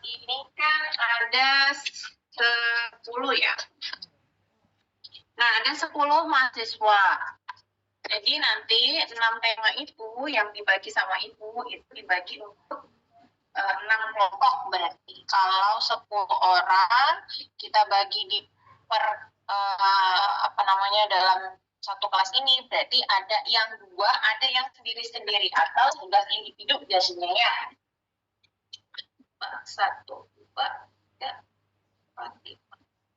ini kan ada 10 ya. Nah, ada 10 mahasiswa. Jadi nanti 6 tema itu yang dibagi sama Ibu itu dibagi untuk 6 kelompok berarti. Kalau 10 orang kita bagi di dalam satu kelas ini berarti ada yang 2, ada yang sendiri-sendiri atau tugas individu biasanya ya. 1, 2, 3, 4, 5.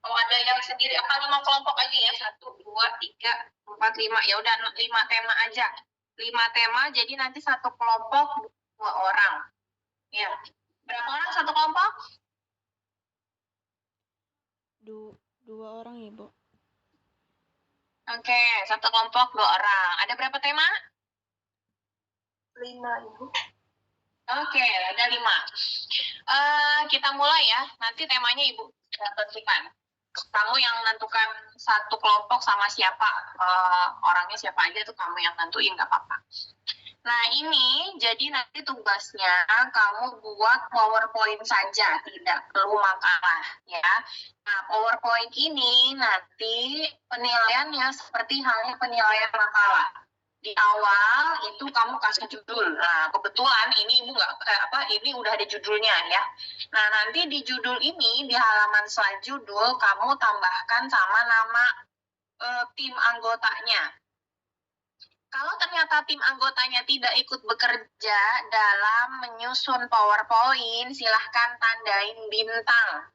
Oh, ada yang sendiri apa 5 kelompok aja ya? 1, 2, 3, 4, 5. Ya udah 5 tema aja. 5 tema jadi nanti satu kelompok 2 orang. Ya. Berapa orang satu kelompok? 2 orang, Ibu. Oke, satu kelompok 2 orang. Ada berapa tema? 5, Ibu. Oke, ada 5. Kita mulai ya. Nanti temanya Ibu tentukan. Kamu yang menentukan satu kelompok sama siapa. Orangnya siapa aja tuh kamu yang tentuin, nggak apa-apa. Nah ini jadi nanti tugasnya kamu buat PowerPoint saja, tidak perlu makalah ya. Nah PowerPoint ini nanti penilaiannya seperti halnya penilaian makalah. Di awal itu kamu kasih judul. Nah kebetulan ini Ibu ini udah ada judulnya ya. Nah nanti di judul ini di halaman slide judul kamu tambahkan sama nama tim anggotanya. Kalau ternyata tim anggotanya tidak ikut bekerja dalam menyusun PowerPoint, silahkan tandain bintang.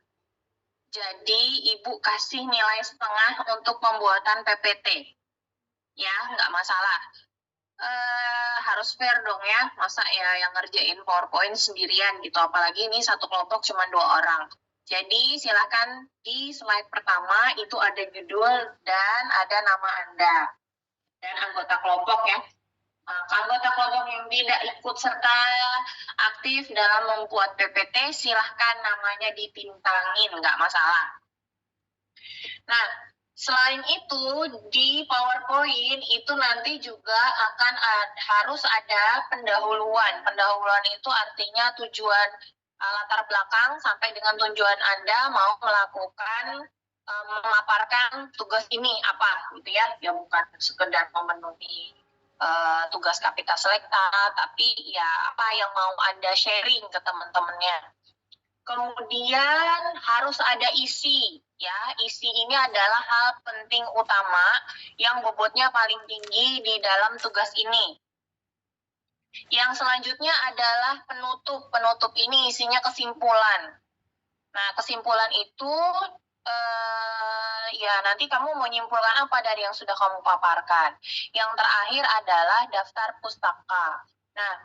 Jadi Ibu kasih nilai setengah untuk pembuatan PPT. Ya, nggak masalah. Harus fair dong ya, masa ya yang ngerjain PowerPoint sendirian gitu, apalagi ini satu kelompok cuma 2 orang. Jadi silahkan di slide pertama itu ada judul dan ada nama Anda dan anggota kelompok ya. Anggota kelompok yang tidak ikut serta aktif dalam membuat PPT silahkan namanya ditintangin, nggak masalah. Nah, selain itu di PowerPoint itu nanti juga akan harus ada pendahuluan. Pendahuluan itu artinya tujuan latar belakang sampai dengan tujuan Anda mau melakukan memaparkan tugas ini apa gitu ya. Ya bukan sekedar memenuhi tugas Kapita Selekta, tapi ya apa yang mau Anda sharing ke teman-temannya. Kemudian harus ada isi, ya. Isi ini adalah hal penting utama yang bobotnya paling tinggi di dalam tugas ini. Yang selanjutnya adalah penutup. Penutup ini isinya kesimpulan. Nah, kesimpulan itu ya nanti kamu mau nyimpulkan apa dari yang sudah kamu paparkan. Yang terakhir adalah daftar pustaka. Nah,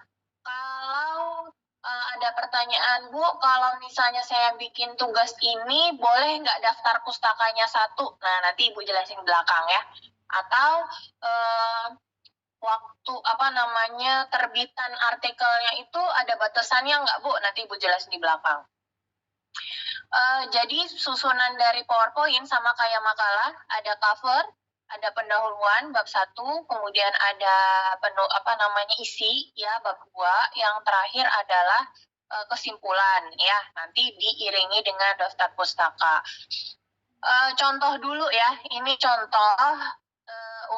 kalau ada pertanyaan, Bu, kalau misalnya saya bikin tugas ini, boleh nggak daftar pustakanya 1? Nah, nanti Ibu jelasin belakang ya. Atau waktu terbitan artikelnya itu ada batasannya nggak, Bu? Nanti Ibu jelasin di belakang. Jadi susunan dari PowerPoint sama kayak makalah, ada cover, ada pendahuluan bab 1, kemudian ada isi ya bab 2, yang terakhir adalah kesimpulan ya, nanti diiringi dengan daftar pustaka. Contoh dulu ya, ini contoh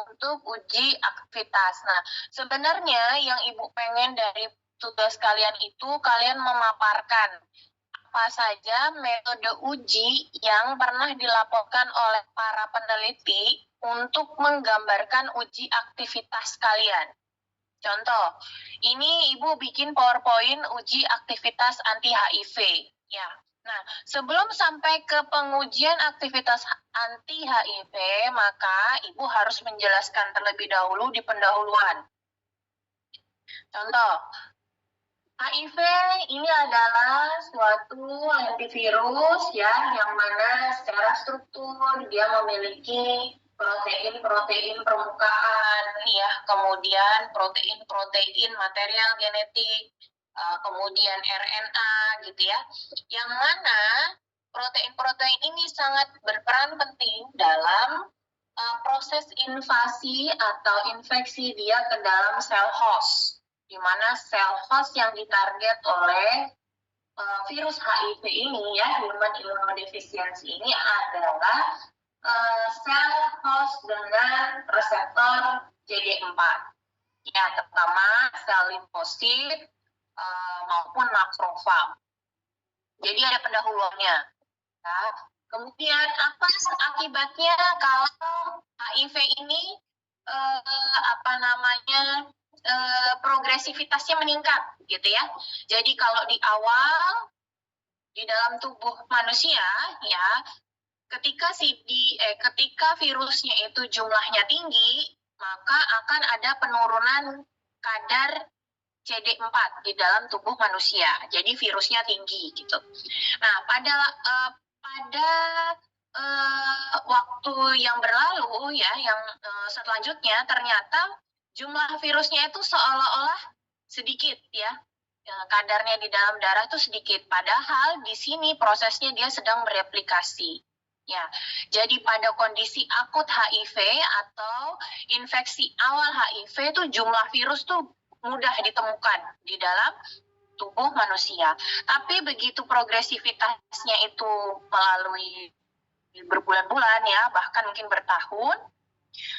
untuk uji aktivitas. Nah, sebenarnya yang Ibu pengen dari tugas kalian itu kalian memaparkan apa saja metode uji yang pernah dilaporkan oleh para peneliti untuk menggambarkan uji aktivitas kalian. Contoh, ini Ibu bikin PowerPoint uji aktivitas anti-HIV. Ya. Nah, sebelum sampai ke pengujian aktivitas anti-HIV, maka Ibu harus menjelaskan terlebih dahulu di pendahuluan. Contoh, HIV ini adalah suatu antivirus ya, yang mana secara struktur dia memiliki protein-protein permukaan ya, kemudian protein-protein material genetik, kemudian RNA gitu ya, yang mana protein-protein ini sangat berperan penting dalam proses invasi atau infeksi dia ke dalam sel host, di mana sel host yang ditarget oleh virus HIV ini ya, human immunodeficiency ini adalah sel host dengan reseptor CD4. Ya, terutama sel limfosit maupun makrofag. Jadi ada pendahuluannya. Ya. Kemudian apa akibatnya kalau HIV ini progresivitasnya meningkat, gitu ya. Jadi kalau di awal di dalam tubuh manusia, ya, ketika virusnya itu jumlahnya tinggi, maka akan ada penurunan kadar CD4 di dalam tubuh manusia. Jadi virusnya tinggi gitu. Nah, pada waktu yang berlalu ya, yang selanjutnya ternyata jumlah virusnya itu seolah-olah sedikit ya. Kadarnya di dalam darah itu sedikit. Padahal di sini prosesnya dia sedang mereplikasi. Ya, jadi pada kondisi akut HIV atau infeksi awal HIV itu jumlah virus tuh mudah ditemukan di dalam tubuh manusia. Tapi begitu progresivitasnya itu melalui berbulan-bulan ya, bahkan mungkin bertahun,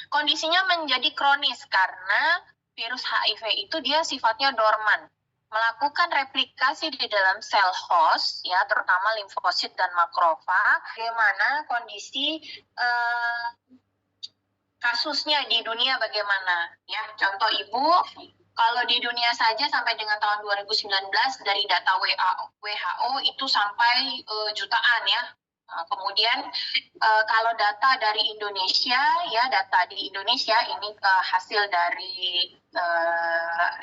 kondisinya menjadi kronis karena virus HIV itu dia sifatnya dorman, melakukan replikasi di dalam sel host ya, terutama limfosit dan makrofag. Bagaimana kondisi kasusnya di dunia bagaimana ya? Contoh Ibu, kalau di dunia saja sampai dengan tahun 2019 dari data WHO itu sampai jutaan ya. Kemudian kalau data dari Indonesia ya, data di Indonesia ini hasil dari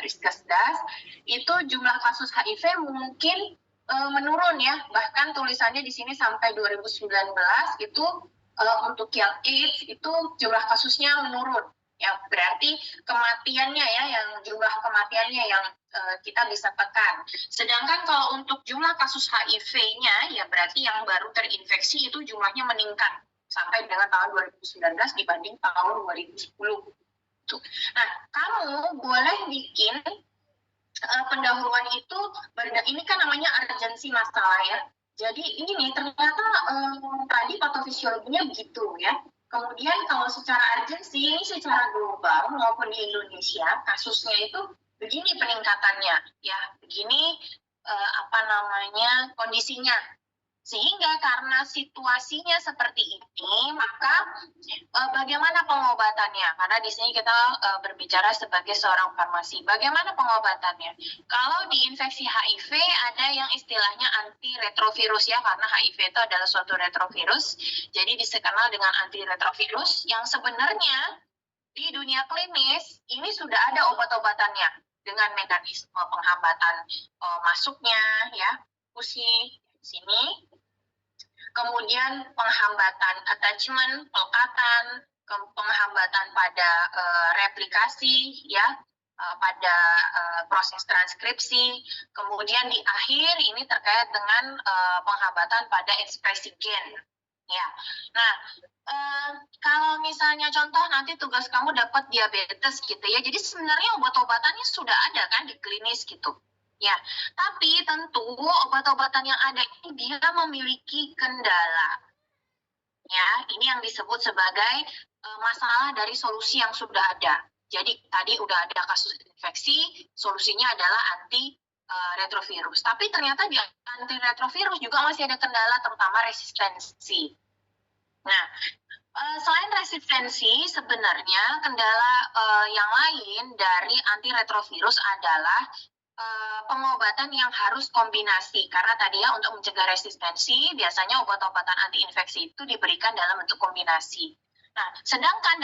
Riskesdas, itu jumlah kasus HIV mungkin menurun ya, bahkan tulisannya di sini sampai 2019 itu untuk yang AIDS itu jumlah kasusnya menurun. Ya, berarti kematiannya ya, yang jumlah kematiannya yang kita bisa tekan. Sedangkan kalau untuk jumlah kasus HIV-nya, ya berarti yang baru terinfeksi itu jumlahnya meningkat sampai dengan tahun 2019 dibanding tahun 2010. Tuh. Nah, kamu boleh bikin pendahuluan itu, ini kan namanya urgensi masalah ya. Jadi ini nih, ternyata tadi patofisiologinya begitu ya. Kemudian kalau secara urgensi, ini secara global maupun di Indonesia, kasusnya itu begini peningkatannya, ya, begini kondisinya. Sehingga karena situasinya seperti ini, maka bagaimana pengobatannya? Karena di sini kita berbicara sebagai seorang farmasi. Bagaimana pengobatannya? Kalau di infeksi HIV ada yang istilahnya antiretrovirus ya, karena HIV itu adalah suatu retrovirus. Jadi dikenal dengan antiretrovirus yang sebenarnya di dunia klinis ini sudah ada obat-obatannya dengan mekanisme penghambatan masuknya ya, fusi sini. Kemudian penghambatan attachment, pelekatan, penghambatan pada replikasi, ya, pada proses transkripsi. Kemudian di akhir ini terkait dengan penghambatan pada ekspresi gen. Ya, nah kalau misalnya contoh nanti tugas kamu dapat diabetes gitu ya, jadi sebenarnya obat-obatannya sudah ada kan di klinis gitu. Ya, tapi tentu obat-obatan yang ada ini dia memiliki kendala. Ya, ini yang disebut sebagai masalah dari solusi yang sudah ada. Jadi tadi udah ada kasus infeksi, solusinya adalah antiretrovirus. Tapi ternyata di antiretrovirus juga masih ada kendala, terutama resistensi. Nah, selain resistensi, sebenarnya kendala yang lain dari antiretrovirus adalah pengobatan yang harus kombinasi, karena tadi ya untuk mencegah resistensi biasanya obat-obatan anti-infeksi itu diberikan dalam bentuk kombinasi. Nah, sedangkan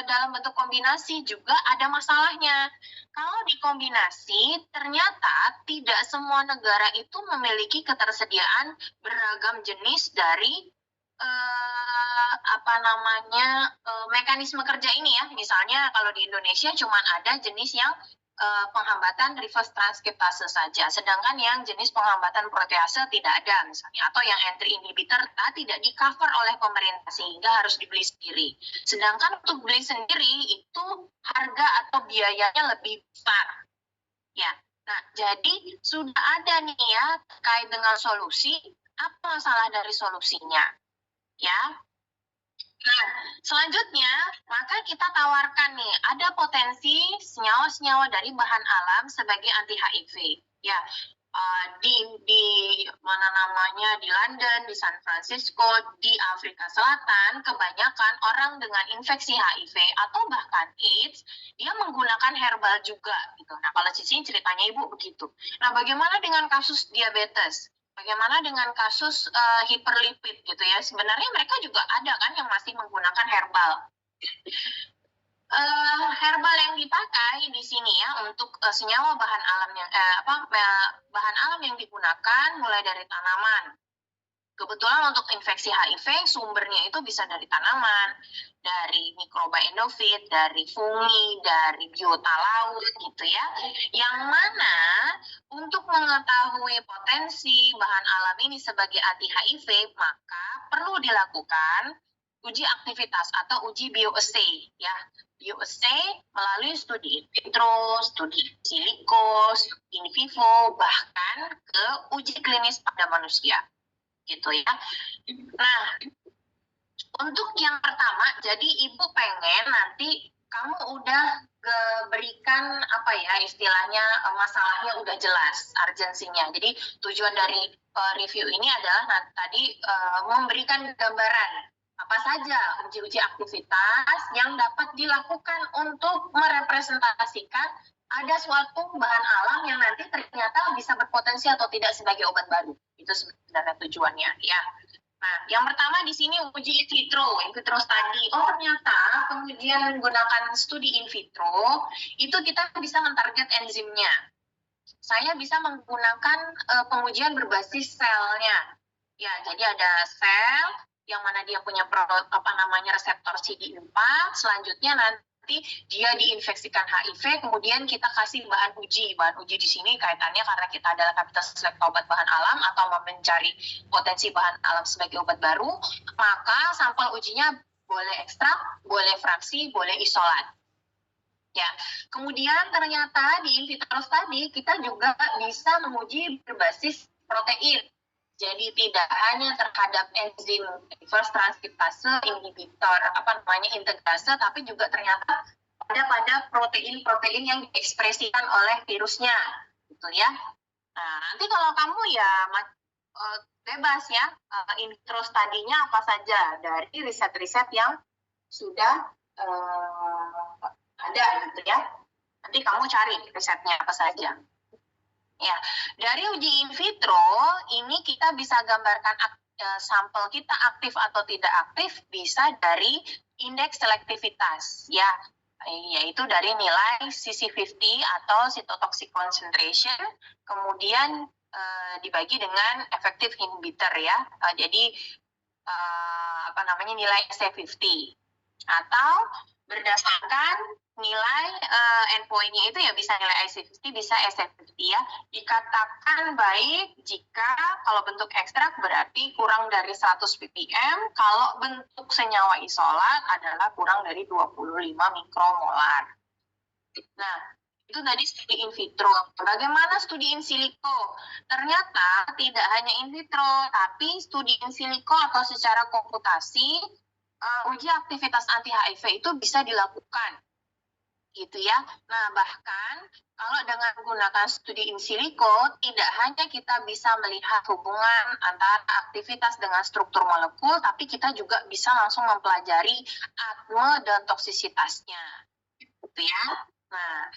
dalam bentuk kombinasi juga ada masalahnya. Kalau dikombinasi, ternyata tidak semua negara itu memiliki ketersediaan beragam jenis dari mekanisme kerja ini ya. Misalnya kalau di Indonesia cuma ada jenis yang penghambatan reverse transkriptase saja, sedangkan yang jenis penghambatan protease tidak ada misalnya, atau yang entry inhibitor tidak di cover oleh pemerintah sehingga harus dibeli sendiri. Sedangkan untuk beli sendiri itu harga atau biayanya lebih besar. Ya, nah Jadi sudah ada nih ya terkait dengan solusi, apa masalah dari solusinya, ya. Nah, selanjutnya, maka kita tawarkan nih, ada potensi senyawa-senyawa dari bahan alam sebagai anti HIV. Ya, di mana namanya, di London, di San Francisco, di Afrika Selatan, kebanyakan orang dengan infeksi HIV atau bahkan AIDS, dia menggunakan herbal juga gitu. Nah, kalau di sini ceritanya Ibu begitu. Nah, bagaimana dengan kasus diabetes? Bagaimana dengan kasus hiperlipid gitu ya? Sebenarnya mereka juga ada kan yang masih menggunakan herbal. Herbal yang dipakai di sini ya untuk senyawa bahan alam yang bahan alam yang digunakan mulai dari tanaman. Kebetulan untuk infeksi HIV sumbernya itu bisa dari tanaman, dari mikroba endofit, dari fungi, dari biota laut gitu ya. Yang mana untuk mengetahui potensi bahan alam ini sebagai anti HIV, maka perlu dilakukan uji aktivitas atau uji bioassay ya. Bioassay melalui studi in vitro, studi in silico, in vivo, bahkan ke uji klinis pada manusia. Gitu ya. Nah, untuk yang pertama, jadi Ibu pengen nanti kamu udah berikan apa ya istilahnya masalahnya udah jelas urgensinya. Jadi tujuan dari review ini adalah tadi memberikan gambaran apa saja uji-uji aktivitas yang dapat dilakukan untuk merepresentasikan ada suatu bahan alam yang nanti ternyata bisa berpotensi atau tidak sebagai obat baru. Itu sebenarnya tujuannya ya. Nah, yang pertama di sini uji in vitro study. Oh, ternyata pengujian menggunakan studi in vitro itu kita bisa mentarget enzimnya. Saya bisa menggunakan pengujian berbasis selnya. Ya, jadi ada sel yang mana dia punya reseptor CD4, selanjutnya nanti dia diinfeksikan HIV, kemudian kita kasih bahan uji. Bahan uji di sini kaitannya karena kita adalah kapasitas selekta obat bahan alam atau mencari potensi bahan alam sebagai obat baru, maka sampel ujinya boleh ekstrak, boleh fraksi, boleh isolat. Ya, kemudian ternyata di in vitro study kita juga bisa menguji berbasis protein. Jadi tidak hanya terhadap enzim reverse transkriptase, inhibitor integrase, tapi juga ternyata pada protein-protein yang diekspresikan oleh virusnya, gitu ya. Nah, nanti kalau kamu ya bebas ya, in vitro study-nya apa saja dari riset-riset yang sudah ada gitu ya. Nanti kamu cari risetnya apa saja. Ya, dari uji in vitro ini kita bisa gambarkan sampel kita aktif atau tidak aktif bisa dari indeks selektivitas ya, yaitu dari nilai CC50 atau cytotoxic concentration, kemudian dibagi dengan effective inhibitor ya. Jadi nilai EC50 atau berdasarkan nilai endpoint-nya itu ya bisa nilai IC50, bisa EC50 ya. Dikatakan baik jika kalau bentuk ekstrak berarti kurang dari 100 ppm, kalau bentuk senyawa isolat adalah kurang dari 25 mikromolar. Nah, itu tadi studi in vitro. Bagaimana studi in silico? Ternyata tidak hanya in vitro, tapi studi in silico atau secara komputasi uji aktivitas anti HIV itu bisa dilakukan, gitu ya. Nah, bahkan kalau dengan menggunakan studi in silico, tidak hanya kita bisa melihat hubungan antara aktivitas dengan struktur molekul, tapi kita juga bisa langsung mempelajari atme dan toksisitasnya, gitu ya. Nah,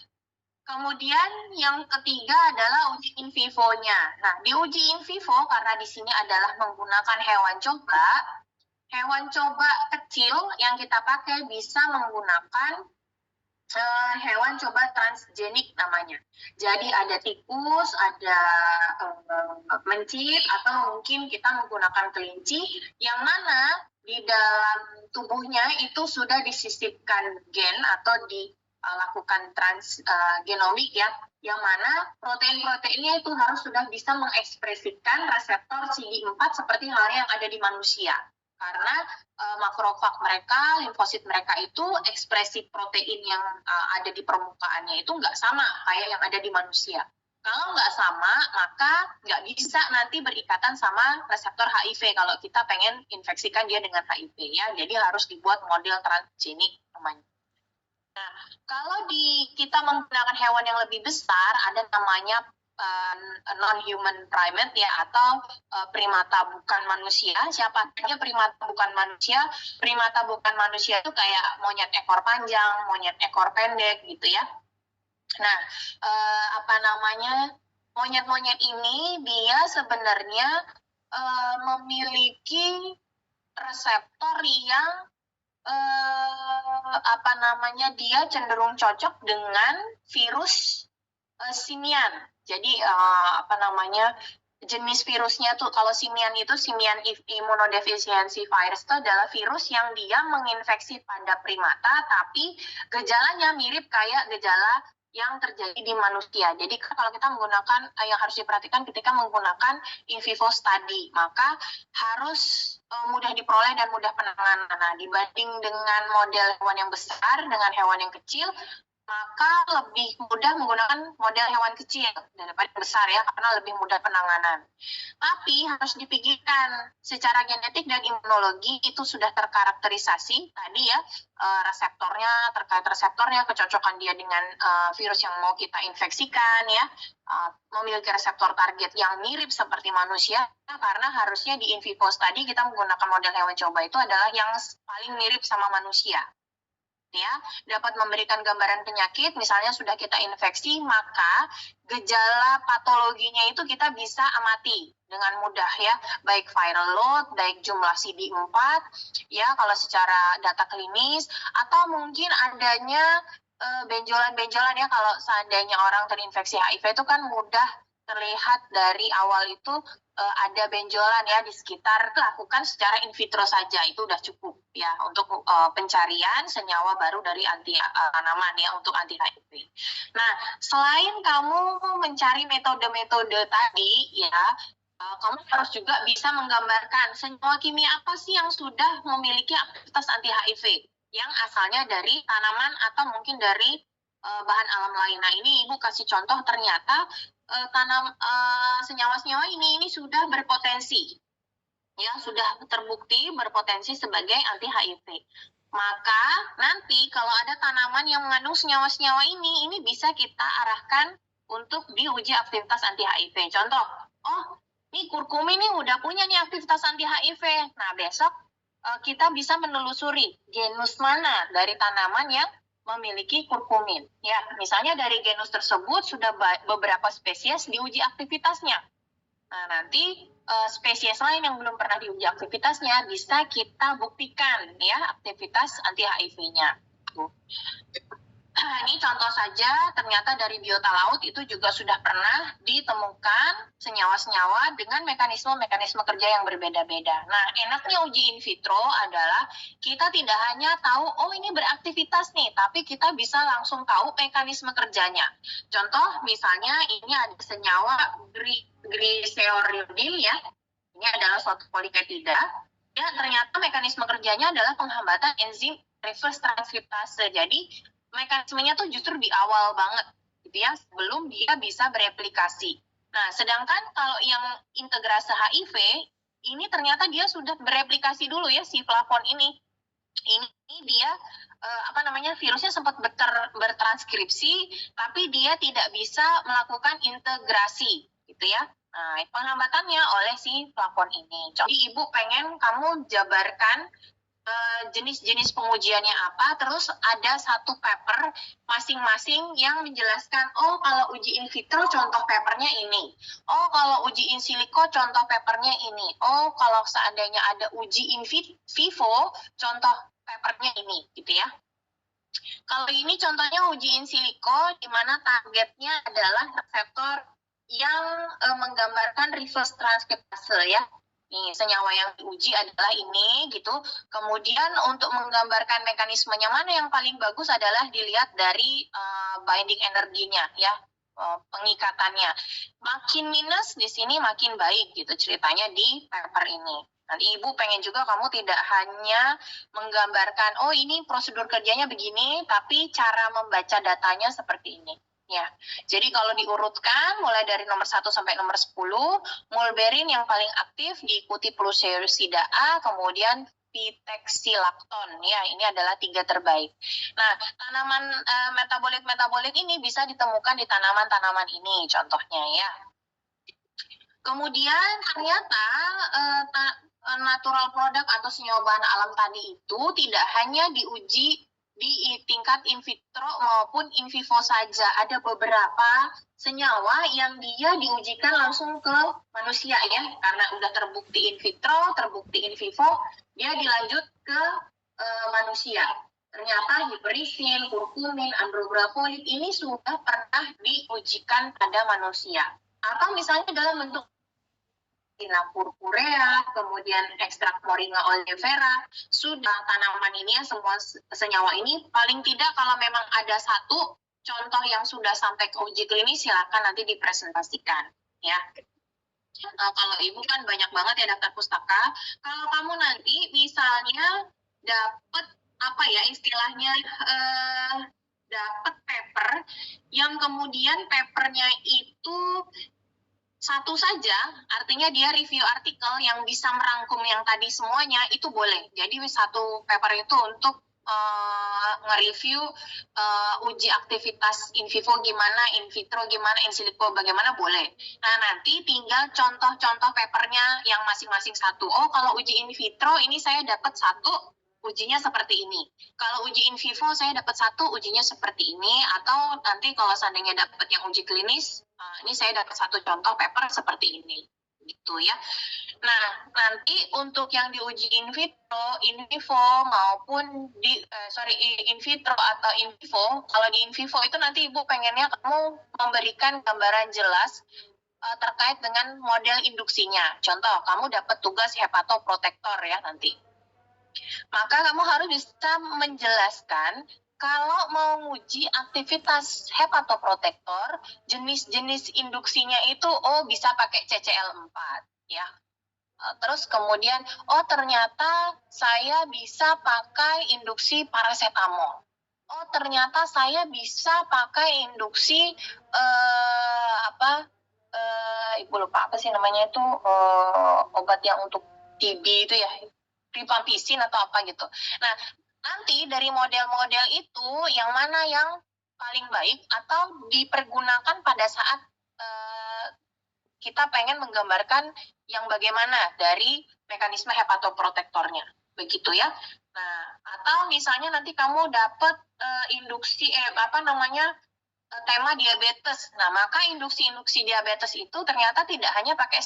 kemudian yang ketiga adalah uji in vivo-nya. Nah, di uji in vivo karena di sini adalah menggunakan hewan coba kecil yang kita pakai bisa menggunakan hewan coba transgenik namanya. Jadi ada tikus, ada mencit, atau mungkin kita menggunakan kelinci yang mana di dalam tubuhnya itu sudah disisipkan gen atau dilakukan transgenomik ya, yang mana protein-proteinnya itu harus sudah bisa mengekspresikan reseptor CD4 seperti halnya yang ada di manusia. Karena makrofag mereka, limfosit mereka itu ekspresi protein yang ada di permukaannya itu nggak sama kayak yang ada di manusia. Kalau nggak sama, maka nggak bisa nanti berikatan sama reseptor HIV kalau kita pengen infeksikan dia dengan HIV ya. Jadi harus dibuat model transgenik namanya. Nah, kalau kita menggunakan hewan yang lebih besar, ada namanya non-human primate ya, atau primata bukan manusia. Siapa saja primata bukan manusia? Primata bukan manusia itu kayak monyet ekor panjang, monyet ekor pendek gitu ya. Nah, monyet-monyet ini dia sebenarnya memiliki reseptor yang dia cenderung cocok dengan virus simian. Jadi jenis virusnya tuh, kalau simian itu simian immunodeficiency virus itu adalah virus yang dia menginfeksi pada primata, tapi gejalanya mirip kayak gejala yang terjadi di manusia. Jadi kalau kita menggunakan, yang harus diperhatikan ketika menggunakan in vivo study, maka harus mudah diperoleh dan mudah penanganan. Nah, dibanding dengan model hewan yang besar dengan hewan yang kecil, maka lebih mudah menggunakan model hewan kecil daripada besar ya, karena lebih mudah penanganan. Tapi harus dipikirkan secara genetik dan imunologi itu sudah terkarakterisasi tadi ya, terkait reseptornya, kecocokan dia dengan virus yang mau kita infeksikan ya, memiliki reseptor target yang mirip seperti manusia, karena harusnya di in vivo study kita menggunakan model hewan coba itu adalah yang paling mirip sama manusia. Ya, dapat memberikan gambaran penyakit, misalnya sudah kita infeksi, maka gejala patologinya itu kita bisa amati dengan mudah ya, baik viral load, baik jumlah CD4 ya kalau secara data klinis, atau mungkin adanya benjolan-benjolan ya, kalau seandainya orang terinfeksi HIV itu kan mudah terlihat dari awal itu ada benjolan ya di sekitar. Lakukan secara in vitro saja, itu udah cukup ya untuk pencarian senyawa baru dari tanaman ya untuk anti HIV. Nah, selain kamu mencari metode-metode tadi ya, kamu harus juga bisa menggambarkan senyawa kimia apa sih yang sudah memiliki aktivitas anti HIV yang asalnya dari tanaman atau mungkin dari bahan alam lain. Nah, ini Ibu kasih contoh, ternyata senyawa-senyawa ini sudah berpotensi, ya sudah terbukti berpotensi sebagai anti HIV. Maka nanti kalau ada tanaman yang mengandung senyawa-senyawa ini bisa kita arahkan untuk diuji aktivitas anti HIV. Contoh, ini kurkumin ini udah punya nih aktivitas anti HIV. Nah, besok kita bisa menelusuri genus mana dari tanaman yang memiliki kurkumin. Ya, misalnya dari genus tersebut sudah beberapa spesies diuji aktivitasnya. Nah, nanti spesies lain yang belum pernah diuji aktivitasnya bisa kita buktikan ya aktivitas anti HIV-nya. Ini contoh saja, ternyata dari biota laut itu juga sudah pernah ditemukan senyawa-senyawa dengan mekanisme-mekanisme kerja yang berbeda-beda. Nah, enaknya uji in vitro adalah kita tidak hanya tahu, ini beraktivitas nih, tapi kita bisa langsung tahu mekanisme kerjanya. Contoh, misalnya ini ada senyawa glyceryl ya, ini adalah suatu polipeptida. Ya, ternyata mekanisme kerjanya adalah penghambatan enzim reverse transkriptase. Jadi, mekanismenya tuh justru di awal banget gitu ya, sebelum dia bisa bereplikasi. Nah, sedangkan kalau yang integrase HIV ini ternyata dia sudah bereplikasi dulu ya, si flavon ini. Ini dia virusnya sempat bertranskripsi, tapi dia tidak bisa melakukan integrasi gitu ya. Nah, penghambatannya oleh si flavon ini. Jadi Ibu pengen kamu jabarkan jenis-jenis pengujiannya apa, terus ada satu paper masing-masing yang menjelaskan, kalau uji in vitro contoh papernya ini, kalau uji in silico contoh papernya ini, kalau seandainya ada uji in vivo contoh papernya ini, gitu ya. Kalau ini contohnya uji in silico, di mana targetnya adalah reseptor yang menggambarkan reverse transkriptase ya. Nih, senyawa yang diuji adalah ini gitu. Kemudian untuk menggambarkan mekanismenya mana yang paling bagus adalah dilihat dari binding energinya ya, pengikatannya. Makin minus di sini makin baik gitu ceritanya di paper ini. Nanti Ibu pengen juga kamu tidak hanya menggambarkan, ini prosedur kerjanya begini, tapi cara membaca datanya seperti ini. Ya, jadi kalau diurutkan mulai dari nomor 1 sampai nomor 10, Mulberin yang paling aktif diikuti Pluseursida A, kemudian Pitexilacton. Ya, ini adalah 3 terbaik. Nah, tanaman metabolit-metabolit ini bisa ditemukan di tanaman-tanaman ini contohnya ya. Kemudian ternyata natural product atau senyawa bahan alam tadi itu tidak hanya diuji di tingkat in vitro maupun in vivo saja. Ada beberapa senyawa yang dia diujikan langsung ke manusia ya, karena udah terbukti in vitro, terbukti in vivo, dia dilanjut ke manusia. Ternyata hiperisin, kurkumin, andrografolit ini sudah pernah diujikan pada manusia. Atau misalnya dalam bentuk Moringa purpurea, kemudian ekstrak Moringa oleifera, sudah tanaman ini ya, semua senyawa ini paling tidak kalau memang ada satu contoh yang sudah sampai ke uji klinis, silakan nanti dipresentasikan ya. Kalau ibu kan banyak banget ya daftar pustaka. Kalau kamu nanti misalnya dapat apa ya istilahnya dapat paper yang kemudian papernya itu satu saja, artinya dia review artikel yang bisa merangkum yang tadi semuanya, itu boleh. Jadi satu paper itu untuk nge-review uji aktivitas in vivo gimana, in vitro gimana, in silico bagaimana, boleh. Nah, nanti tinggal contoh-contoh papernya yang masing-masing satu. Oh, kalau uji in vitro ini saya dapat satu, ujinya seperti ini. Kalau uji in vivo saya dapat satu, ujinya seperti ini. Atau nanti kalau seandainya dapat yang uji klinis, ini saya dapat satu contoh paper seperti ini, gitu ya. Nah, nanti untuk yang diuji in vitro, in vivo maupun in vitro atau in vivo, kalau di in vivo itu nanti ibu pengennya kamu memberikan gambaran jelas terkait dengan model induksinya. Contoh, kamu dapat tugas hepatoprotektor ya nanti. Maka kamu harus bisa menjelaskan kalau mau nguji aktivitas hepatoprotektor, jenis-jenis induksinya itu bisa pakai CCL4 ya. Terus kemudian ternyata saya bisa pakai induksi paracetamol. Ternyata saya bisa pakai induksi ibu lupa apa sih namanya itu obat yang untuk TB itu ya, rifampicin atau apa gitu. Nah, nanti dari model-model itu yang mana yang paling baik atau dipergunakan pada saat kita pengen menggambarkan yang bagaimana dari mekanisme hepatoprotektornya, begitu ya. Nah, atau misalnya nanti kamu dapat induksi tema diabetes. Nah, maka induksi-induksi diabetes itu ternyata tidak hanya pakai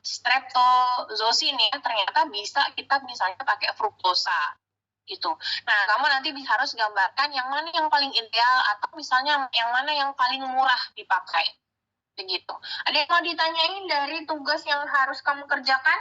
streptozocin ya, ternyata bisa kita misalnya pakai fruktosa gitu. Nah, kamu nanti harus gambarkan yang mana yang paling ideal atau misalnya yang mana yang paling murah dipakai. Begitu. Ada yang mau ditanyain dari tugas yang harus kamu kerjakan?